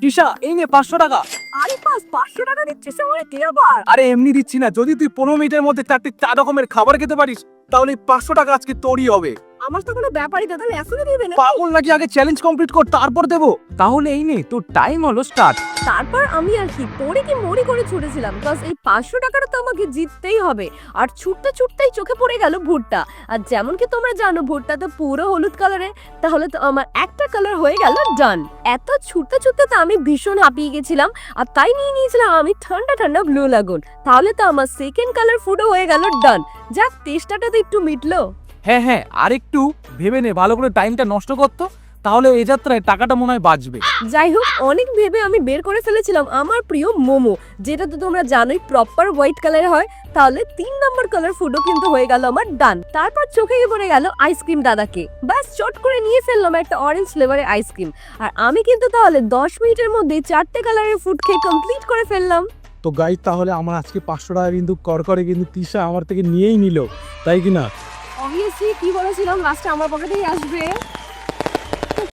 তিশা এই নে 500 টাকা। আরে 500 টাকা দিচ্ছিস আমারে কে আবার? আরে এমনি দিচ্ছি না, যদি তুই 15 মিনিটের মধ্যে 4 রকমের খাবার খেতে পারিস তাহলে 500 টাকা আজকে তোরই হবে। আমার তো কোনো ব্যাপারই না, তাহলে এখনই দিবে না? পাগল নাকি? আগে চ্যালেঞ্জ কমপ্লিট কর তারপর দেবো। তাহলে এই নে তোর টাইম হলো স্টার্ট। তারপর আমি আর কি পড়ে কি মরি করে ছুটেছিলাম, বিকজ এই 500 টাকাটা তো আমাকে জিততেই হবে। আর ছুটতে ছুটতেই চোখে পড়ে গেল ভুট্টা। আর যেমন কি তোমরা জানো ভুট্টা তো পুরো হলুদ কালারের, তাহলে তো আমার একটা কালার হয়ে গেল ডান। এত ছুটতে ছুটতে তো আমি ভীষণ হাঁপিয়ে গেছিলাম, আর তাই নিয়ে নিয়েছিলাম আমি ঠান্ডা ঠান্ডা ব্লু লাগুন। তাহলে তো আমার সেকেন্ড কালার ফুডও হয়ে গেল ডান। যাক, তেষ্টাটা তো একটু মিটলো। হ্যাঁ, আর একটু ভেবে নে, ভালো করে টাইমটা নষ্ট করতো, তাহলে এই যাত্রায় টাকাটা মনে হয় বাঁচবে। যাই হোক, অনেক ভেবে আমি বের করে ফেলেছিলাম আমার প্রিয় মোমো, যেটা তো তোমরা জানোই প্রপার হোয়াইট কালার হয়। তাহলে 3 নম্বর কালার ফুডও কিন্তু হয়ে গেল আমার ডান। তারপর চোখে পড়ে গেল আইসক্রিম দাদাকে, বাস চট করে নিয়ে ফেললাম একটা অরেঞ্জ ফ্লেভারের আইসক্রিম। আর আমি কিন্তু তাহলে 10 মিনিটের মধ্যে 4টে কালারের ফুড খেয়ে কমপ্লিট করে ফেললাম। তো গাইজ তাহলে আমার আজকে 500 টাকা কিন্তু করে কিন্তু তিশা আমার থেকে নিয়েই নিল, তাই কি না? অবভিয়াসলি কি বলেছিলাম লাস্টে আমার পকেটেই আসবে।